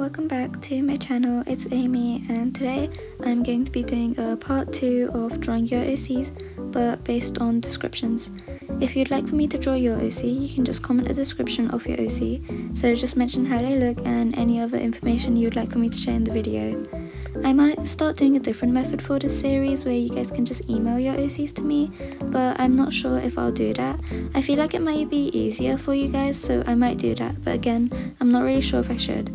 welcome back to my channel. It's Amy, and today I'm going to be doing a part 2 of drawing your OCs, but based on descriptions. If you'd like for me to draw your OC, you can just comment a description of your OC, so just mention how they look and any other information you'd like for me to share in the video. I might start doing a different method for this series where you guys can just email your OCs to me, but I'm not sure if I'll do that. I feel like it might be easier for you guys, so I might do that, but again, I'm not really sure if I should.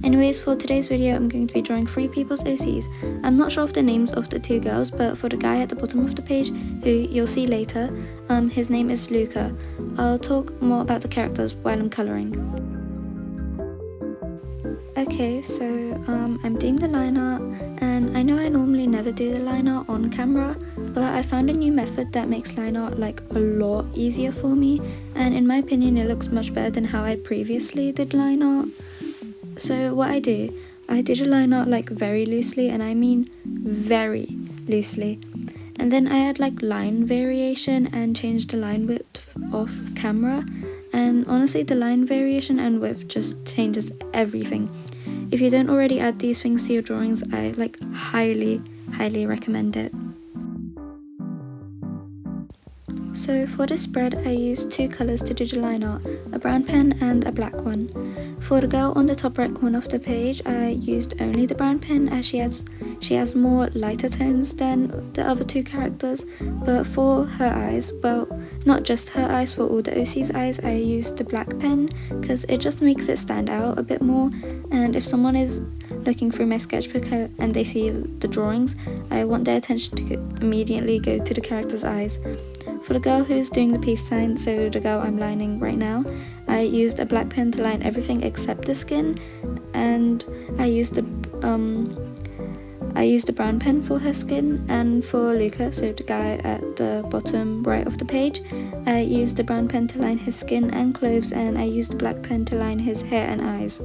Anyways, for today's video I'm going to be drawing 3 people's OCs. I'm not sure of the names of the 2 girls, but for the guy at the bottom of the page, who you'll see later, his name is Luca. I'll talk more about the characters while I'm colouring. Okay, so I'm doing the line art, and I know I normally never do the line art on camera, but I found a new method that makes line art like a lot easier for me, and in my opinion it looks much better than how I previously did line art. So what I did a line art like very loosely, and I mean very loosely, and then I had like line variation and changed the line width off camera, and honestly the line variation and width just changes everything. If you don't already add these things to your drawings, I like highly recommend it. So for this spread I used 2 colours to do the line art, a brown pen and a black one. For the girl on the top right corner of the page I used only the brown pen, as she has more lighter tones than the other 2 characters, but for her eyes, well, not just her eyes, for all the OC's eyes I used the black pen because it just makes it stand out a bit more, and if someone is looking through my sketchbook and they see the drawings, I want their attention to immediately go to the character's eyes. For the girl who's doing the peace sign, so the girl I'm lining right now, I used a black pen to line everything except the skin, and I used the brown pen for her skin. And for Luca, so the guy at the bottom right of the page, I used the brown pen to line his skin and clothes, and I used the black pen to line his hair and eyes.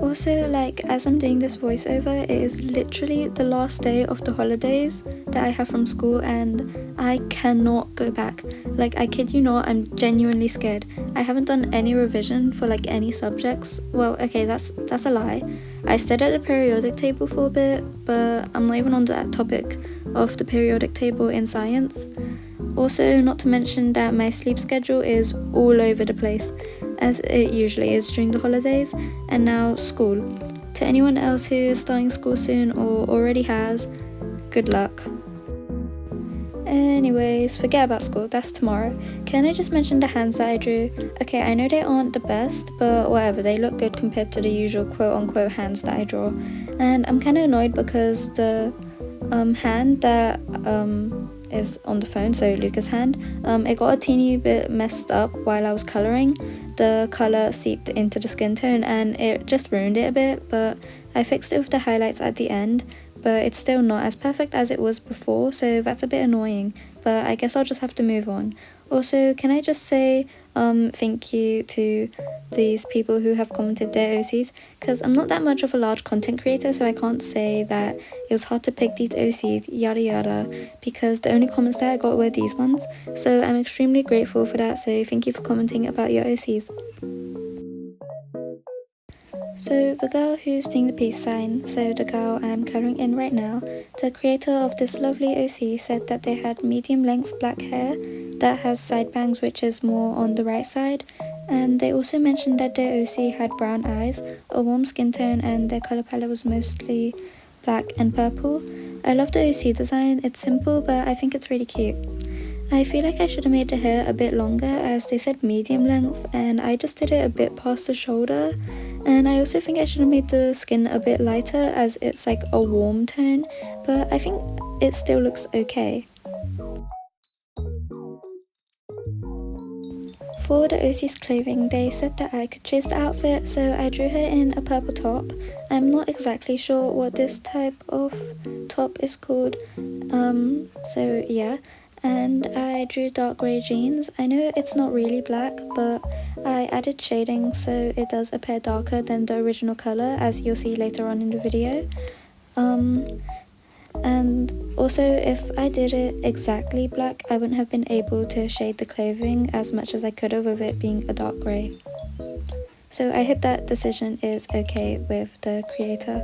Also, like, as I'm doing this voiceover, it is literally the last day of the holidays that I have from school, and I cannot go back. Like, I kid you not, I'm genuinely scared. I haven't done any revision for like any subjects. Well, okay, that's a lie. I studied at the periodic table for a bit, but I'm not even on that topic of the periodic table in science. Also, not to mention that my sleep schedule is all over the place, as it usually is during the holidays, and now school. To anyone else who is starting school soon or already has, good luck. Anyways, forget about school, that's tomorrow. Can I just mention the hands that I drew? Okay, I know they aren't the best, but whatever, they look good compared to the usual quote-unquote hands that I draw. And I'm kind of annoyed because the hand that is on the phone, so Luca's hand, it got a teeny bit messed up while I was colouring. The colour seeped into the skin tone and it just ruined it a bit, but I fixed it with the highlights at the end, but it's still not as perfect as it was before, so that's a bit annoying, but I guess I'll just have to move on. Also, can I just say thank you to these people who have commented their OCs, because I'm not that much of a large content creator, so I can't say that it was hard to pick these OCs, yada yada, because the only comments that I got were these ones, so I'm extremely grateful for that, so thank you for commenting about your OCs. So the girl who's doing the peace sign, so the girl I'm colouring in right now, the creator of this lovely OC said that they had medium length black hair that has side bangs which is more on the right side, and they also mentioned that their OC had brown eyes, a warm skin tone, and their colour palette was mostly black and purple. I love the OC design, it's simple but I think it's really cute. I feel like I should have made the hair a bit longer, as they said medium length and I just did it a bit past the shoulder, and I also think I should have made the skin a bit lighter as it's like a warm tone, but I think it still looks okay. For the OC's clothing, they said that I could choose the outfit, so I drew her in a purple top. I'm not exactly sure what this type of top is called, so yeah. And I drew dark grey jeans. I know it's not really black, but I added shading so it does appear darker than the original colour, as you'll see later on in the video. And also, if I did it exactly black, I wouldn't have been able to shade the clothing as much as I could have with it being a dark grey. So I hope that decision is okay with the creator.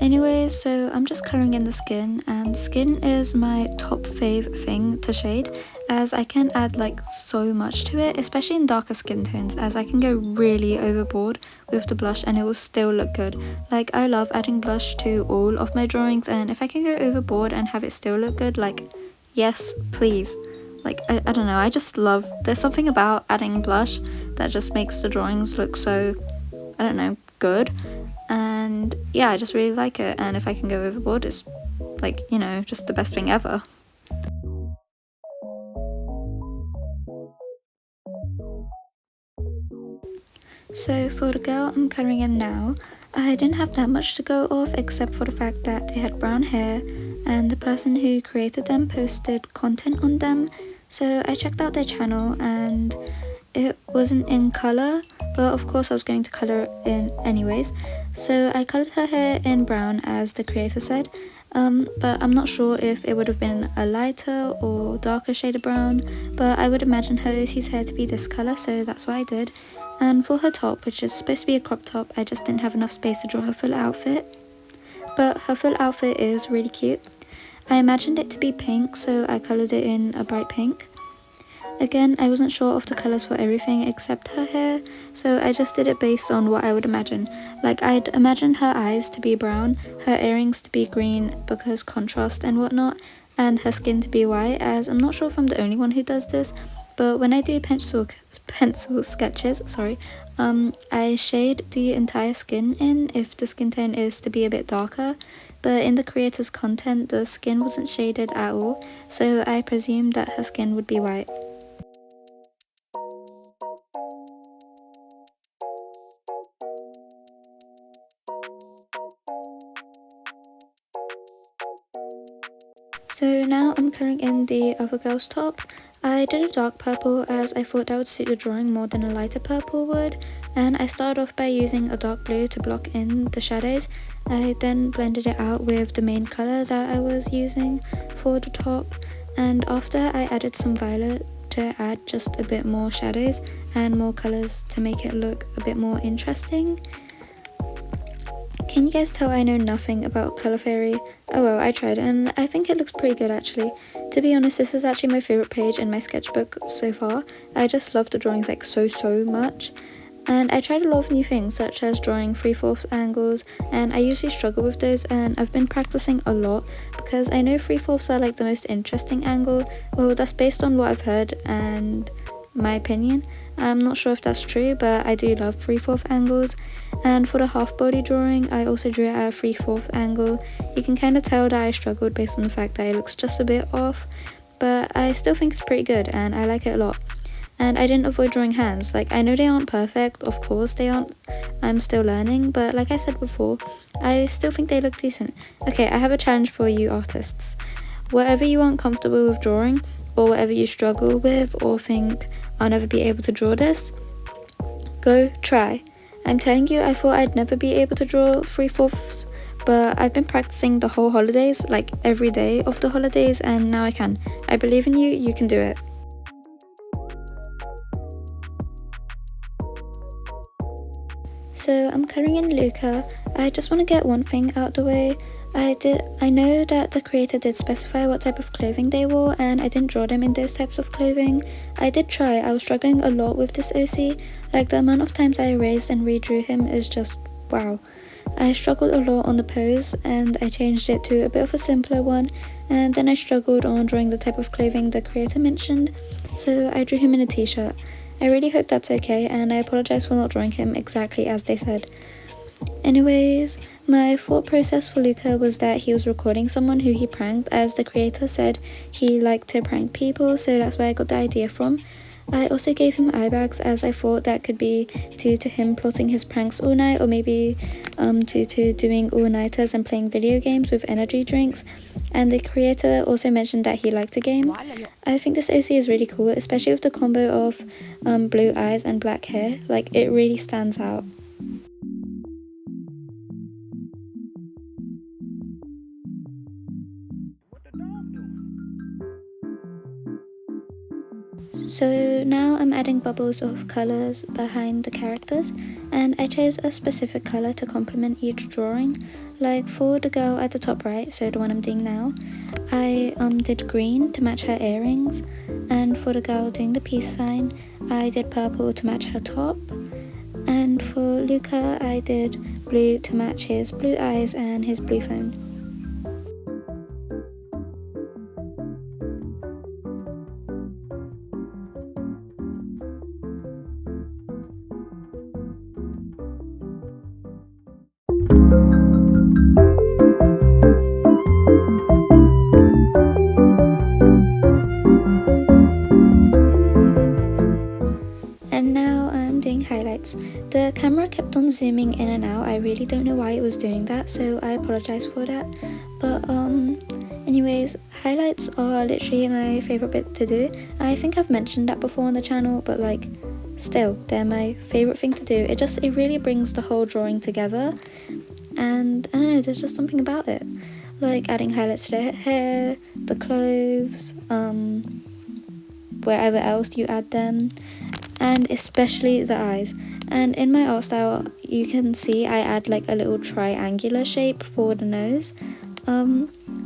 Anyway, so I'm just colouring in the skin, and skin is my top fave thing to shade, as I can add like so much to it, especially in darker skin tones, as I can go really overboard with the blush and it will still look good. Like, I love adding blush to all of my drawings, and if I can go overboard and have it still look good, like, yes, please. Like, I don't know, I just love, there's something about adding blush that just makes the drawings look so, I don't know, good. And yeah, I just really like it, and if I can go overboard, it's like, you know, just the best thing ever. So for the girl I'm colouring in now, I didn't have that much to go off except for the fact that they had brown hair and the person who created them posted content on them. So I checked out their channel and it wasn't in colour, but of course I was going to colour it in anyways. So I coloured her hair in brown as the creator said, but I'm not sure if it would have been a lighter or darker shade of brown, but I would imagine her OC's hair to be this colour, so that's what I did. And for her top, which is supposed to be a crop top, I just didn't have enough space to draw her full outfit. But her full outfit is really cute. I imagined it to be pink, so I coloured it in a bright pink. Again, I wasn't sure of the colours for everything except her hair, so I just did it based on what I would imagine. Like, I'd imagine her eyes to be brown, her earrings to be green because contrast and whatnot, and her skin to be white, as I'm not sure if I'm the only one who does this, but when I do pencil sketches, I shade the entire skin in if the skin tone is to be a bit darker, but in the creator's content the skin wasn't shaded at all, so I presumed that her skin would be white. So now I'm colouring in the other girl's top. I did a dark purple as I thought that would suit the drawing more than a lighter purple would, and I started off by using a dark blue to block in the shadows. I then blended it out with the main colour that I was using for the top, and after I added some violet to add just a bit more shadows and more colours to make it look a bit more interesting. Can you guys tell I know nothing about colour theory? Oh well, I tried and I think it looks pretty good actually. To be honest, this is actually my favourite page in my sketchbook so far. I just love the drawings like so much. And I tried a lot of new things such as drawing 3/4 angles, and I usually struggle with those, and I've been practicing a lot because I know 3/4 are like the most interesting angle. Well, that's based on what I've heard and my opinion. I'm not sure if that's true, but I do love 3/4 angles. And for the half body drawing, I also drew it at a 3/4 angle. You can kind of tell that I struggled based on the fact that it looks just a bit off, but I still think it's pretty good and I like it a lot. And I didn't avoid drawing hands. Like, I know they aren't perfect, of course they aren't, I'm still learning, but like I said before, I still think they look decent. Okay, I have a challenge for you artists. Whatever you aren't comfortable with drawing, or whatever you struggle with or think, I'll never be able to draw this, go try. I'm telling you, I thought I'd never be able to draw 3/4, but I've been practicing the whole holidays, like every day of the holidays, and now I can. I believe in you, you can do it. So I'm colouring in Luca. I just want to get one thing out the way. I know that the creator did specify what type of clothing they wore, and I didn't draw them in those types of clothing. I did try. I was struggling a lot with this OC. Like, the amount of times I erased and redrew him is just wow. I struggled a lot on the pose, and I changed it to a bit of a simpler one, and then I struggled on drawing the type of clothing the creator mentioned, so I drew him in a t-shirt. I really hope that's okay, and I apologise for not drawing him exactly as they said. Anyways, my thought process for Luca was that he was recording someone who he pranked, as the creator said he liked to prank people, so that's where I got the idea from. I also gave him eye bags, as I thought that could be due to him plotting his pranks all night, or maybe due to doing all-nighters and playing video games with energy drinks. And the creator also mentioned that he liked to game. I think this OC is really cool, especially with the combo of blue eyes and black hair. Like, it really stands out. So now I'm adding bubbles of colours behind the characters, and I chose a specific colour to complement each drawing. Like for the girl at the top right, so the one I'm doing now, I did green to match her earrings, and for the girl doing the peace sign, I did purple to match her top, and for Luca I did blue to match his blue eyes and his blue phone. And now I'm doing highlights. The camera kept on zooming in and out. I really don't know why it was doing that, so I apologize for that. But anyways, highlights are literally my favorite bit to do. I think I've mentioned that before on the channel, but like still, they're my favorite thing to do. It really brings the whole drawing together, and I don't know, there's just something about it. Like adding highlights to the hair, the clothes, wherever else you add them, and especially the eyes. And in my art style, you can see I add like a little triangular shape for the nose.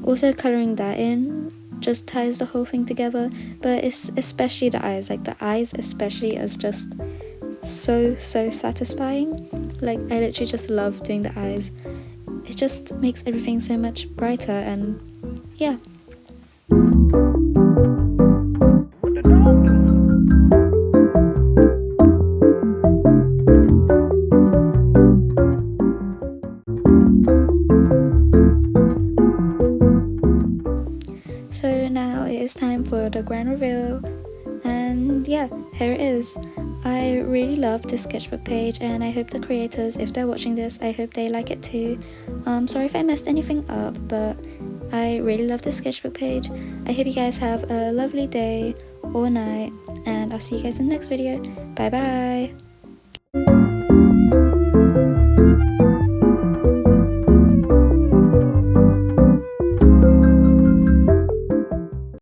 Also colouring that in just ties the whole thing together, but it's especially the eyes. Like the eyes especially is just so satisfying. Like I literally just love doing the eyes. It just makes everything so much brighter, and yeah. So now it is time for the grand reveal, and yeah, here it is. I really love this sketchbook page, and I hope the creators, if they're watching this, I hope they like it too. Sorry if I messed anything up, but I really love this sketchbook page. I hope you guys have a lovely day or night, and I'll see you guys in the next video. Bye bye!